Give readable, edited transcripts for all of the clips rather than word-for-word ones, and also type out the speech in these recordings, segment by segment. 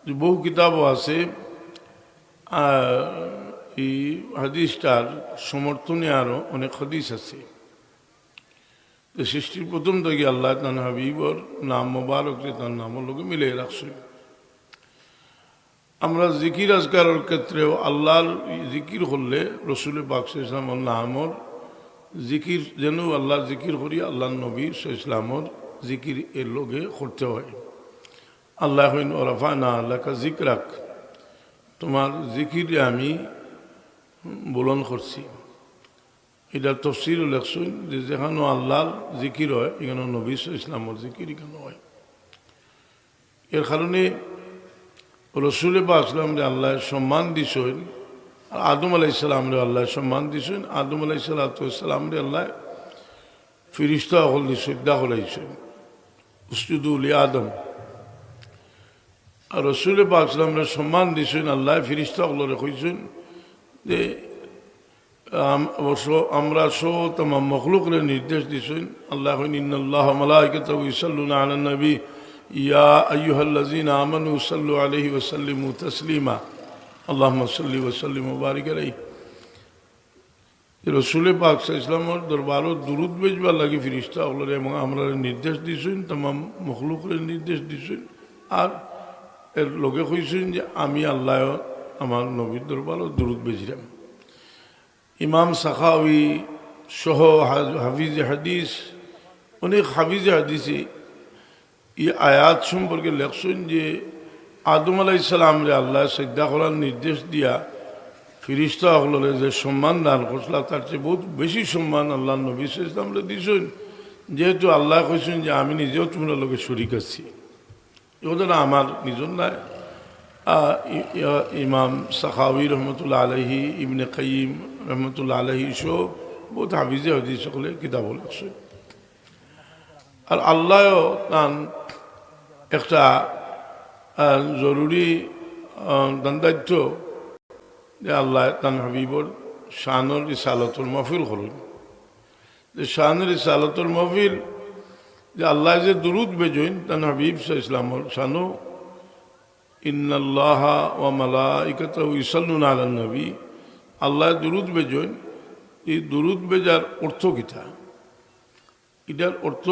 যে বহু কিতাবও আছে এই হাদিসটার সমর্থনে আরও অনেক হাদিস আছে। যে সৃষ্টির প্রথম থেকে আল্লাহ তান হাবিবর নাম মোবারক তার নামের লোকে মিলে রাখছে। আমরা জিকির আজকারের ক্ষেত্রেও আল্লাহর জিকির করলে রসুল পাক ইসলামর নামর জিকির যেন আল্লাহর জিকির করি, আল্লাহ নবী ইসলামর জিকির এর লোকে করতে হয়। আল্লাহ হইন ওরাফা না আল্লাহকা জিকরাক, তোমার জিকিরে আমি বুলন করছি। এটা তফসির লেখছেন যে যেখানে আল্লাহর জিকির হয় এখানে নবী ইসলামর জিকির এখানে হয়। এর কারণে রসুল পাক ইসলাম যে আল্লাহ সম্মান দিছেন, আর আদম আলাইসালামরে আল্লাহ সম্মান দিছেন। আদম আলাইসালামরে আল্লাহ ফিরিস্তা হল শ্রদ্ধা করাইছেন, উসজুদু আদম। আর রসুল পাক ইসলামরে সম্মান দিছেন আল্লাহ ফিরিস্তা হলরে কইছেন যে অবশ্য আমরা তামাম মখলুকরে নির্দেশ দিছেন। আল্লাহ ইন্নাল্লাহ মালাইকাতাহু ইউসাল্লুনা আলান নবী ইয়া আইয়ুহাল্লাযীনা আমানু সাল্লু আলাইহি ওয়া সাল্লিমু তাসলিমা আল্লাহুম্মা সাল্লি ওয়া সাল্লিম ওয়া বারিক আলাইহি। রসুল পাক ইসলামের দরবারও দুরুদ বেজবার লাগে ফিরিস্তা হলরে এবং আমরা নির্দেশ দিছেন, তামাম মখলুকরে নির্দেশ দিছেন। আর এর লোকে কইছেন যে আমি আল্লাহ আমার নবীর দরবারও দুরুদ বেজিলাম। ইমাম সাখাওয়ি সহ হাফিজ হাদিস অনেক হাফিজ হাদিসে এই আয়াত সম্পর্কে লেখছেন যে আদম আলাইসালামরে আল্লাহ শ্রদ্ধা করার নির্দেশ দিয়া ফিরিস্তা হলরে যে সম্মান দান করছিল তার চেয়ে বহুত বেশি সম্মান আল্লাহ নবী ইসলামরে দিয়েছেন, যেহেতু আল্লাহ কইছেন যে আমি নিজেও তোমরা লোকে শরিক আছি। এ কথা আমার নিজের নাই। ইমাম সাখাওয়ি রহমতুল্লাহ আলহি, ইবনে কাইয়িম রহমতুল্লাহ আলহি সহ বহুত হাফিজে হাদিস সকলে কিতাব লেখছে। আর আল্লাহ তান একটা জরুরি দায়িত্ব যে আল্লাহ তান হাবিবর শাহনুর রিসালাতুল মাহফিল করুন। যে শাহনুর রিসালাতুল মাহফিল যে আল্লাহ যে দুরুদ বেজইন তান হাবিব ইসলামর শানু ইন্নাল্লাহা ওয়া মালাইকাতাহু ইউসাল্লুনা আলান নবী, আল্লাহ দুরুদ বেজইন। এই দুরুদ বেজার অর্থ কিতা? এটার অর্থ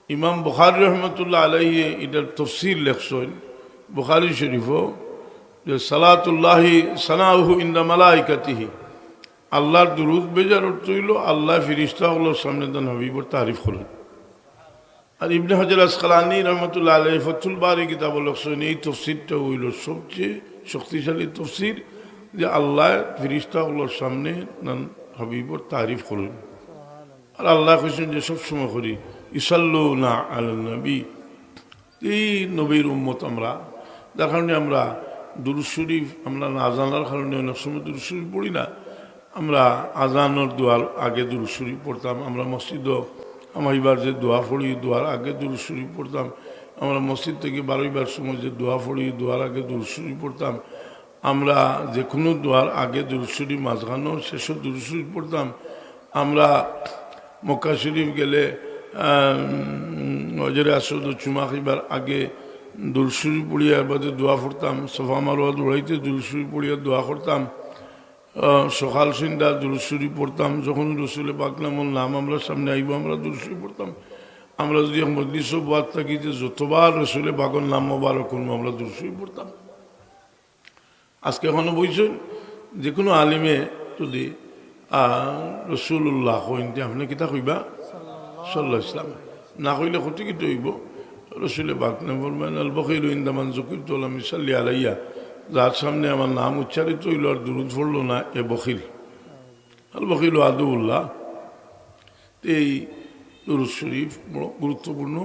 ইমাম বুখারী রহমতুল্লাহ আলাইহি এটার তফসির লেখছেন বুখারী শরীফও যে সালাতুল্লাহি সানাউহু ইনদা মালাইকাতিহি, আল্লাহর দুরুদ বেজার অর্থ হইল আল্লাহ ফিরিস্তাগুলোর সামনে তান হাবিবর তারিফ করুন। আর ইবনে হাজার আসকালানী রহমতুল্লাহ আলাইহি ফাথুল বারী কিতাব লেখছেন এই তফসিরটা হইল সবচেয়ে শক্তিশালী তফসির যে আল্লাহ ফিরিস্তাগুলোর সামনে তান হাবিবর তারিফ করুন। আর আল্লাহ কইছেন যে সবসময় করি ইউসাল্লুনা আলান নবী, এই নবীর উম্মত আমরা, যার কারণে আমরা দুরূদ শরীফ আমরা না জানার কারণে অনেক সময় দুরূদ শরীফ পড়ি না। আমরা আজানোর দোয়ার আগে দুরূদ শরীফ পড়তাম। আমরা মসজিদও আমার এবার যে দোয়া পড়ি দোয়ার আগে দুরূদ শরীফ পড়তাম। আমরা মসজিদ থেকে বারোইবার সময় যে দোয়া পড়ি দোয়ার আগে দুরূদ শরীফ পড়তাম। আমরা যে কোনো দোয়ার আগে দুরূদ শরীফ, মাঝখানো শেষও দুরূদ শরীফ পড়তাম। আমরা মক্কা শরীফ গেলে হজরে আসদ চুমা খাইবার আগে দুরূদ শরীফ পড়িয়া বাদে দোয়া পড়তাম। সোফা মারোয়া দৌড়াইতে দুরূদ শরীফ পড়িয়া দোয়া করতাম। সকাল সন্ধ্যা দুরূদ শরীফ পড়তাম। যখন রসুল পাক নামের নাম আমরা সামনে আইব আমরা দুরূদ শরীফ পড়তাম। আমরা যদি মজলিস বাদ থাকি যে যতবার রসুল পাকের নাম মোবারক করবো আমরা দুরূদ শরীফ পড়তাম। আজকে এখনো বলছেন যে কোনো আলিমে যদি রসুল্লাহ হইতে আপনি কিতা কইবা সাল্লাল্লাহু আলাইহি ওয়াসাল্লাম, না কইলে ক্ষতি কিতে হইব। রসুল পাক নাম বলবেন আল বখিলু ইনদামান যুকিরতু লাম ইউসাল্লি আলাইয়া, যার সামনে আমার নাম উচ্চারিত হইল আর দুরূদ পড়ল না এ বখিল। আল বখিলু আদুউল্লাহ। এই দুরূদ শরীফ বড় গুরুত্বপূর্ণ।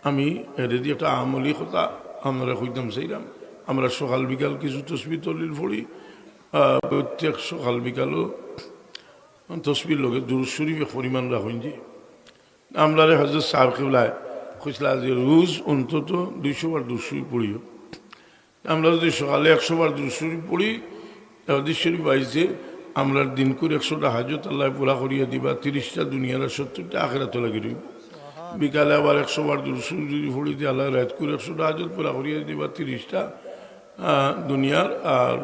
আমি এটি একটা আমলি কথা আমরা কইতাম চাইলাম। আমরা সকাল বিকাল কিছু তসবিহ তহলিল পড়ি, প্রত্যেক সকাল বিকালও তসবির লোকে দুরূদ শরীফের পরিমাণ রাখুন। যে আমরা হযরত সাহেব কিবলায় কইছিলা যে রোজ অন্তত 200 বার দুরূদ শরীফ পড়িও। আমরা যদি সকালে 100 বার দুরূদ শরীফ পড়ি, হাদিস শরীফ আইছে আমরা দিন করে 100টা হাজত আল্লাহ পুরা করিয়া দিবা, 30টা দুনিয়ার 70টা আখিরাতে লাগি রইব। বিকালে আবার 100 বার দুরূদ যদি পড়ি দিয়ে আল্লাহ রাত করে 100টা হাজত পুরা করিয়া দিবা, 30টা দুনিয়ার আর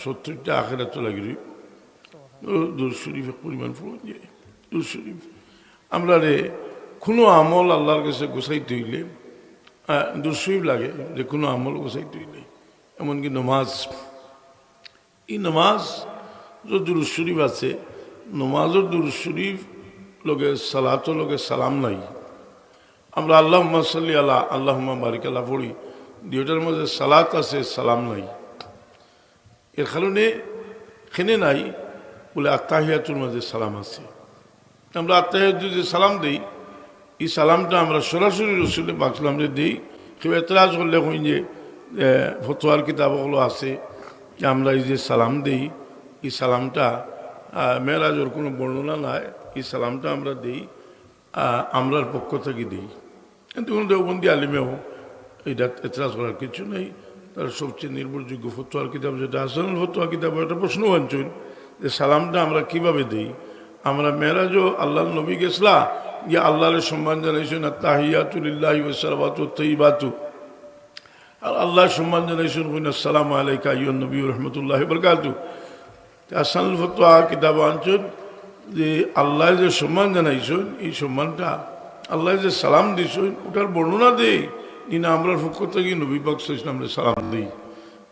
70টা আখেরাত লাগি দুরূদ শরীফ পরিমাণ পড়ুন যায়। দুরূদ শরীফ আমরা রে কোনো আমল আল্লাহর কাছে গোছাইতে হইলে দুরূদ শরীফ লাগে, যে কোনো আমল গোছাইতে হইলে, এমনকি নমাজ। এই নমাজ যে দুরূদ শরীফ আছে, নমাজের দুরূদ শরীফ লগে সালাতো লগে সালাম নাই। আমরা আল্লাহুম্মা সাল্লি আলা আল্লাহুম্মা বারিক আলা পড়ি, দুইটার মধ্যে সালাত আছে, সালাম নাই। এর কারণে এখানে নাই বলে আত্তাহিয়াতুর মধ্যে সালাম আছে। আমরা আত্তাহিয়াত যে সালাম দিই, এই সালামটা আমরা সরাসরি রসুলে বাকলাম যে দিই। কেউ এতরাজ করলে কই যে ফতোয়ার কিতাবগুলো আছে যে আমরা এই যে সালাম দিই, এই সালামটা মেরাজের কোনো বর্ণনা নাই, এই সালামটা আমরা দিই আমরার পক্ষ থেকে দিই। কিন্তু কোনো দেওবন্দি আলিমেও এটা এতরাজ করার কিছু নেই। তার সবচেয়ে নির্ভরযোগ্য ফতোয়ার কিতাব যেটা হাসানুল ফতোয়া কিতাব, একটা প্রশ্ন আনছেন যে সালামটা আমরা কিভাবে দিই। আমরা মেরাজও আল্লাহর নবী গেছলা যে আল্লাহর সম্মান জানাইছেন আত্তাহিয়াতু লিল্লাহি ওয়া সালাওয়াতু তাইয়্যিবাতু, আর আল্লাহর সম্মান জানাইছেন আসসালামু আলাইকা আইয়ুহান নবী ওয়া রাহমাতুল্লাহি ওয়া বারাকাতুহু। হাসানুল ফতোয়া কিতাব আনছেন যে আল্লাহ যে সম্মান জানাইছেন, এই সম্মানটা আল্লাহ যে সালাম দিয়েছেন ওটার বর্ণনা দেই না আমরার পক্ষ থেকে নবী পাক সাল্লাল্লাহু আলাইহি ওয়াসাল্লাম সালাম দিই।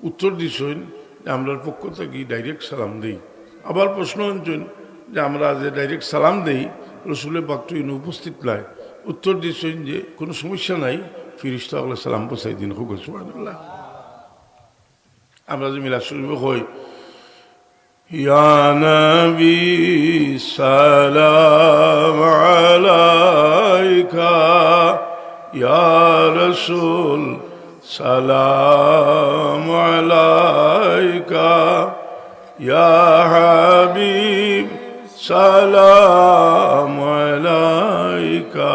উত্তর দিয়েছেন যে আমরার পক্ষ থেকে ডাইরেক্ট সালাম দিই। আবার প্রশ্ন আনছেন যে আমরা যে ডাইরেক্ট সালাম দেই রসুলের পাক তো উপস্থিত নাই। উত্তর দিয়েছেন যে কোনো সমস্যা নাই, ফিরিস্তা আল্লাহ সালাম পৌঁছাই দিন। খুব সুবহানাল্লাহ। আমরা যে মিলাদ শরীফে হই ইয়া নবী সালাম আলাইকা, ইয়া রাসূল সালাম আলাইকা, ইয়া হাবিব সালাম আলাইকা,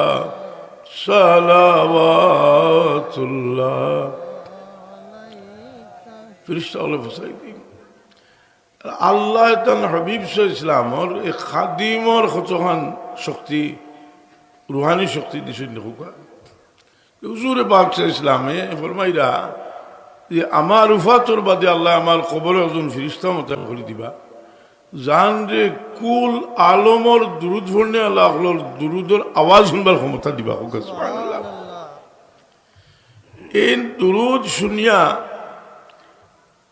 সালাওয়াতুল্লাহ। ফিরিস্তা আল্লাহ পৌঁছাই দিন। আল্লাহ তান হাবিব ইসলামর এই খাদিমর কতখান শক্তি, রুহানি শক্তি দিছেন। হুজুরে পাক ইসলামে ফরমাইরা যে আমার উফাতর বাদে আল্লাহ আমার কবরে একজন ফিরিস্তা মতো করে দিবা, জান রে কুল আলমর দুরুদ ভরনে আল্লাহ দুরুদর আওয়াজ শুনবার ক্ষমতা দিবা। সুবহানাল্লাহ। এই দুরুদ শুনিয়া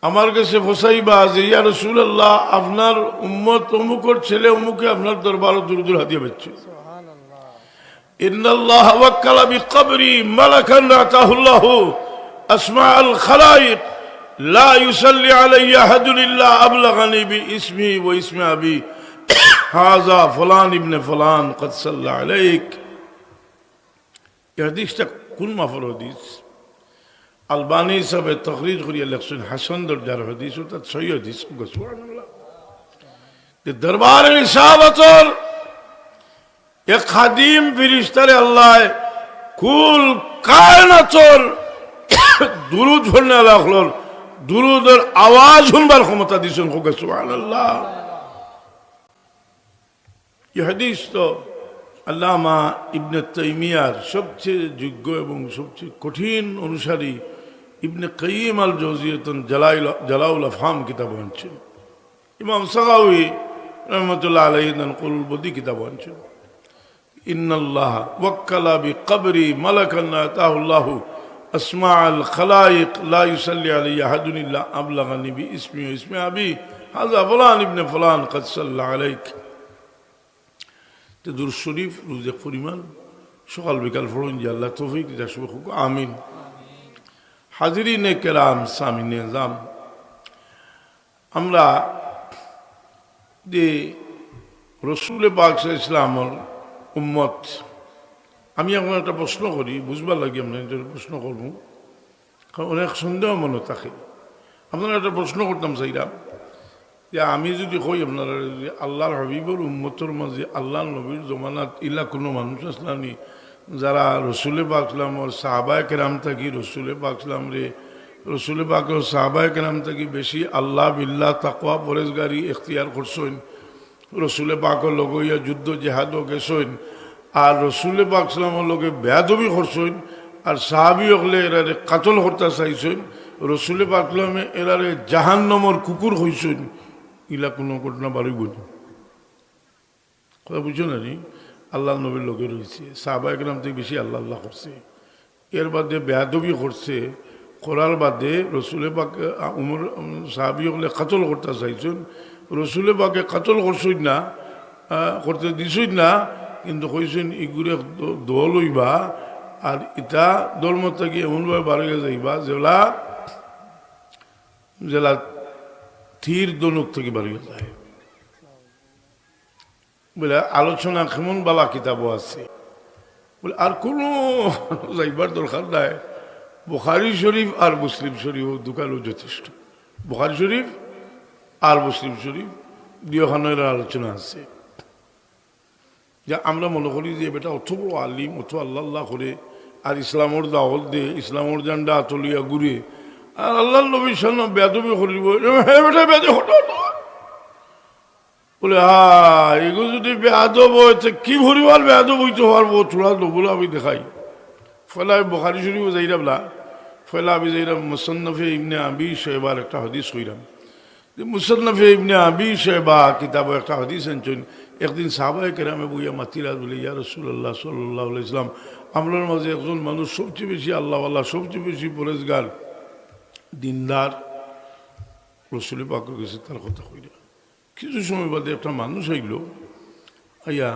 আমার কাছে ফসাইবা যে ইয়া রাসূলুল্লাহ আপনার উম্মত অমুকর ছেলে অমুকে আপনার দরবারে দুরুদুল হাদিয়া বেচছে। ইন্নাল্লাহ ওয়াক্কালা বিকবরি মালাকান আতাহুল্লাহু আসমাআল খালাইক লা ইউসাল্লি আলাইয়া আহাদুন ইল্লা আবলাগানি বিইসমি ওয়া ইসমি আবি হাযা ফুলান ইবনে ফুলান ক্বাদ সাল্লা আলাইক। এই হাদিসটা কোন মাফর হাদিস? আলবানী সাহেব তকরির করিয়া লেখছেন হাসান দরজার হাদিস, অর্থাৎ সহি হাদিস। সুবহানাল্লাহ। দরবারে রিসালাতর এক খাদিম ফিরিস্তারে আল্লাহ কুল কায়নাতর দুরুদ পড়নে আল্লাহ দুরুদের আওয়াজ শুনবার ক্ষমতা দিয়েছেন। সুবহানাল্লাহ। এই হাদিস তো আল্লামা ইবনে তাইমিয়ার সবচেয়ে যোগ্য এবং সবচেয়ে কঠিন অনুসারী ইবনে কাইয়িম আল জাওজিয়াতুন জালাউল আফহাম কিতাব আনছেন। ইমাম সাগাউই রহমতুল্লাহ আলাইহি কুলুল বদি কিতাব আনছেন। ইন্নাল্লাহ ওয়াক্কালা বিকবরি মালাকান আতাহুল্লাহু আসমাআল খালাইক লা ইউসাল্লি আলাইহি আহাদুন ইল্লা আবলাগানি বিইসমি ওয়া ইসমি আবি হাযা ফুলান ইবনে ফুলান ক্বাদ সাল্লা আলাইক। দুরূদ শরীফ রোজা পরিমাণ সকাল বিকাল পড়ুন যে আল্লাহ তৌফিক দিতে আসবে। আমিন। হাজিরিনে কেরাম সামিনে নিজাম, আমরা যে রসুল পাক ইসলামর উম্মত, আমি এখন একটা প্রশ্ন করি বুঝবার লাগে, আমরা প্রশ্ন করব কারণ অনেক সন্দেহ মনে থাকে। আপনারা একটা প্রশ্ন করতাম চাইলাম যে আমি যদি কই আপনারা আল্লাহর হাবিবর উম্মতর মাঝে আল্লাহ নবীর জমানাত ইলা কোনো মানুষ আসলানি যারা রসুলে পাকলাম ওর সাহাবায়ে কেরাম থাকি রসুলে পাকলাম রে রসুলে পাক সাহাবায়ে কেরাম থাকি বেশি আল্লাহ বিল্লাহ তাকওয়া পরেজগারি এখতিয়ার করছেন, রসুলে পাকর লগইয়া যুদ্ধ জেহাদও গেছেন, আর রসুল পাক সাল্লামের লোকে বেয়াদবি করছেন আর সাহাবি হলে এরারে কাতল হত্যা চাইছেন রসুল পাক সাল্লামে এরারে জাহান্নমর কুকুর হইছেন ইলা কোনো ঘটনা বাড়িব না কথা বুঝছো না নি আল্লাহ নবীর লোকে রয়েছে সাহাবা একরাম থেকে বেশি আল্লাহ আল্লাহ করছে এর বাদে বেয়াদবি করছে করার বাদে রসুলে পাকে উমর সাহাবি হলে কাতল করতে চাইছেন রসুলে পাকে কাতল করছই না করতে দিছই না কিন্তু কইছেন ইগুরে দল হইবা আর ইটা দলম থেকে এমনভাবে বাড়িয়ে যাইবা যেলা জেলা থির দনুক থেকে বাড়িয়ে যায় বলে আলোচনা কেমন বালা কিতাবও আছে বলে আর কোনো যাইবার দরকার নাই বুখারী শরীফ আর মুসলিম শরীফ দুকানও যথেষ্ট বুখারী শরীফ আর মুসলিম শরীফ দুইখানের আলোচনা আছে যে আমরা মনে করি যে বেটা অত বড় আলিম অত আল্লাহ আল্লাহ করে আর ইসলামর দাওয়াত দে ইসলামর জান্ডা আতলিয়া ঘুরে আর আল্লাহ নবীর সামনে বেদবি করিব বেটা বেদে হতো বলে হ্যাঁ এগুলো যদি বেয়াদব হয়েছে কি ভরিবার বেয়াদব হইতে হওয়ার বহু চূড়া নবুলো আমি দেখাই ফলে আমি বুখারী শরীফ যাইরাম না ফলে আমি যাইরাম মুসান্নাফে ইবনে আবি শাইবার একটা হাদিস কইরাম যে মুসান্নাফে ইবনে আবি শাইবা কিতাবে একটা হাদিস আনছেন একদিন সাহাবায়ে কেরামে বইয়া মাতিরা বলে ইয়া রাসূলুল্লাহ সাল্লাল্লাহু আলাইহি ওয়াসাল্লাম আমরার মাঝে একজন মানুষ সবচেয়ে বেশি আল্লাহওয়ালা সবচেয়ে বেশি পরেজগার দিনদার রসুল পাকের কাছে তার কথা কইরা কিছু সময় বাদে একটা মানুষ আইল আইয়া